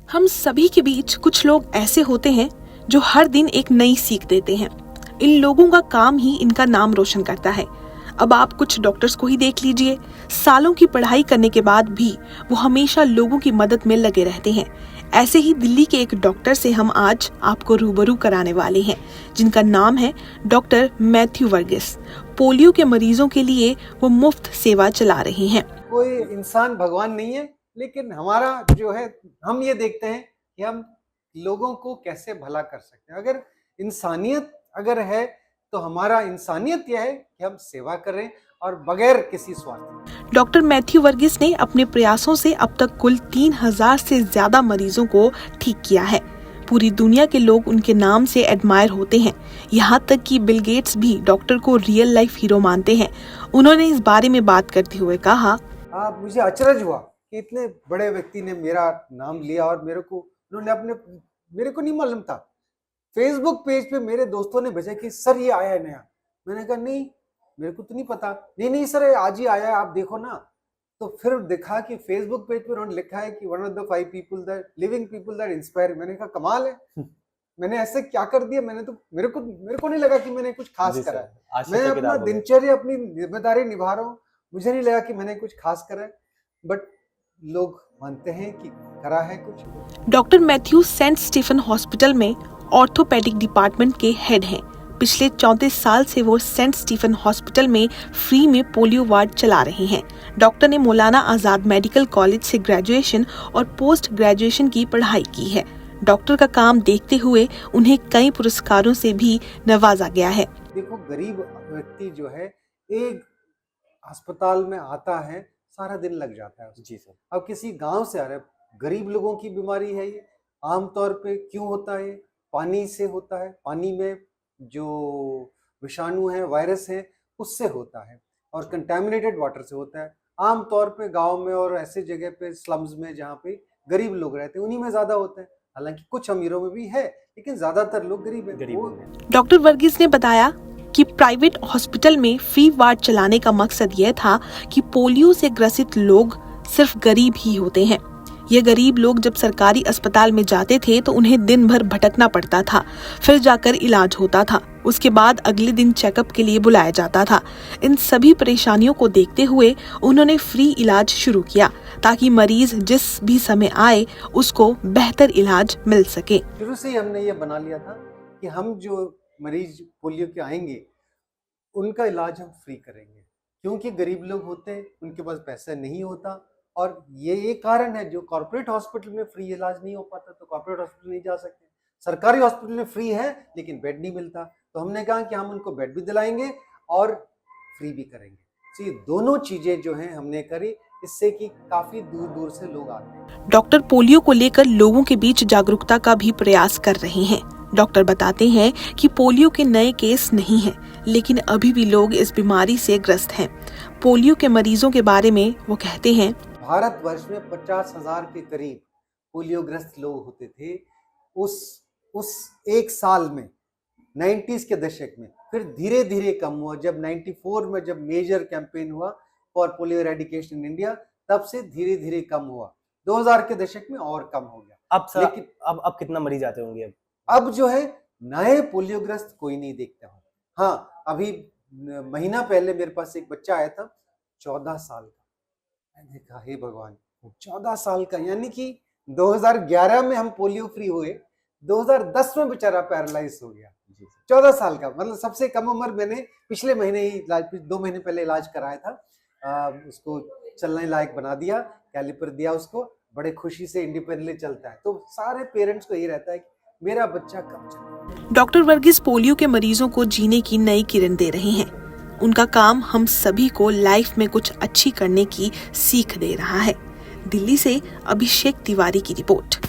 हम सभी के बीच कुछ लोग ऐसे होते हैं जो हर दिन एक नई सीख देते हैं। इन लोगों का काम ही इनका नाम रोशन करता है। अब आप कुछ डॉक्टर्स को ही देख लीजिए, सालों की पढ़ाई करने के बाद भी वो हमेशा लोगों की मदद में लगे रहते हैं। ऐसे ही दिल्ली के एक डॉक्टर से हम आज आपको रूबरू कराने वाले हैं, जिनका नाम है डॉक्टर मैथ्यू वर्गीस। पोलियो के मरीजों के लिए वो मुफ्त सेवा चला रहे हैं। कोई इंसान भगवान नहीं है, लेकिन हमारा जो है, हम ये देखते हैं कि हम लोगों को कैसे भला कर सकते हैं। अगर इंसानियत अगर है तो हमारा इंसानियत यह है कि हम सेवा करें और बगैर किसी स्वार्थ। डॉक्टर मैथ्यू वर्गीस ने अपने प्रयासों से अब तक कुल 3000 से ज्यादा मरीजों को ठीक किया है। पूरी दुनिया के लोग उनके नाम से एडमायर होते हैं। यहाँ तक कि बिल गेट्स भी डॉक्टर को रियल लाइफ हीरो मानते हैं। उन्होंने इस बारे में बात करते हुए कहा, मुझे अचरज हुआ कि इतने बड़े व्यक्ति ने मेरा नाम लिया और मेरे को नहीं मालूम था। फेसबुक पेज पे मेरे दोस्तों ने भेजा कि सर ये आया है नया। मैंने कहा नहीं, मेरे को तो नहीं पता। नहीं सर, आज ही आया है, आप देखो ना। तो फिर देखा कि फेसबुक पेज पे उन्होंने लिखा है कि one of the 5 people that living people that inspire. मैंने कहा कमाल है, मैंने ऐसे क्या कर दिया। मेरे को नहीं लगा कि मैंने कुछ खास करा है। मैं अपना दिनचर्या, अपनी जिम्मेदारी निभा रहा हूँ। मुझे नहीं लगा कि मैंने कुछ खास करा है, बट लोग मानते हैं कि करा है कुछ। Doctor Matthew Saint Stephen hospital में ऑर्थोपेडिक डिपार्टमेंट के हेड हैं। पिछले 34 साल से वो सेंट स्टीफन हॉस्पिटल में फ्री में पोलियो वार्ड चला रहे हैं। डॉक्टर ने मौलाना आजाद मेडिकल कॉलेज से ग्रेजुएशन और पोस्ट ग्रेजुएशन की पढ़ाई की है। डॉक्टर का काम देखते हुए उन्हें कई पुरस्कारों से भी नवाजा गया है। देखो, गरीब व्यक्ति जो है एक अस्पताल में आता है, सारा दिन लग जाता है। जी सर। अब किसी गांव से आ रहे, गरीब लोगों की बीमारी है ये। आमतौर पे क्यों होता है? पानी से होता है। पानी में जो विषाणु है, वायरस है, उससे होता है, और कंटेमिनेटेड वाटर से होता है। आमतौर पे गांव में और ऐसे जगह पे, स्लम्स में, जहाँ पे गरीब लोग रहते हैं, उन्हीं में ज्यादा होता है। हालांकि कुछ अमीरों में भी है, लेकिन ज्यादातर लोग गरीब हैं। डॉक्टर वर्गीस ने बताया कि प्राइवेट हॉस्पिटल में फ्री वार्ड चलाने का मकसद यह था कि पोलियो से ग्रसित लोग सिर्फ गरीब ही होते हैं। ये गरीब लोग जब सरकारी अस्पताल में जाते थे तो उन्हें दिन भर भटकना पड़ता था, फिर जाकर इलाज होता था, उसके बाद अगले दिन चेकअप के लिए बुलाया जाता था। इन सभी परेशानियों को देखते हुए उन्होंने फ्री इलाज शुरू किया, ताकि मरीज जिस भी समय आए उसको बेहतर इलाज मिल सके। शुरू से ही हमने ये बना लिया था कि हम जो मरीज पोलियो के आएंगे उनका इलाज हम फ्री करेंगे, क्योंकि गरीब लोग होते हैं, उनके पास पैसा नहीं होता। और ये एक कारण है, जो कॉर्पोरेट हॉस्पिटल में फ्री इलाज नहीं हो पाता, तो कॉर्पोरेट हॉस्पिटल नहीं जा सकते। सरकारी हॉस्पिटल में फ्री है, लेकिन बेड नहीं मिलता, तो हमने कहा कि हम उनको बेड भी दिलाएंगे और फ्री भी करेंगे। तो ये दोनों चीजें जो हैं हमने करी, इससे कि काफी दूर दूर से लोग आते हैं। डॉक्टर पोलियो को लेकर लोगों के बीच जागरूकता का भी प्रयास कर रहे हैं। डॉक्टर बताते हैं कि पोलियो के नए केस नहीं हैं, लेकिन अभी भी लोग इस बीमारी से ग्रस्त हैं। पोलियो के मरीजों के बारे में वो कहते हैं, भारतवर्ष में 50,000 के करीब पोलियोग्रस्त लोग होते थे उस एक साल में, 90s के दशक में। फिर धीरे धीरे कम हुआ। जब 94 में जब मेजर कैंपेन हुआ for polio eradication in India, तब से धीरे धीरे कम हुआ। 2000 के दशक में और कम हो गया। लेकिन अब कितना मरीज आते होंगे? अब जो है नए पोलियोग्रस्त कोई नहीं देखता हूँ। हाँ, अभी महीना पहले मेरे पास एक बच्चा आया था, 14 साल का। मैंने कहा हे भगवान, 14 साल का, यानी कि 2011 में हम पोलियो फ्री हुए, 2010 में बेचारा पैरालाइज हो गया। 14 साल का, मतलब सबसे कम उम्र। मैंने पिछले महीने ही 2 महीने पहले इलाज कराया था। उसको चलने लायक बना दिया, कैलिपर दिया उसको, बड़े खुशी से इंडिपेंडेंटली चलता है। तो सारे पेरेंट्स को ये रहता है कि मेरा बच्चा कब चले। डॉक्टर वर्गीस पोलियो के मरीजों को जीने की नई किरण दे रहे हैं। उनका काम हम सभी को लाइफ में कुछ अच्छी करने की सीख दे रहा है। दिल्ली से अभिषेक तिवारी की रिपोर्ट।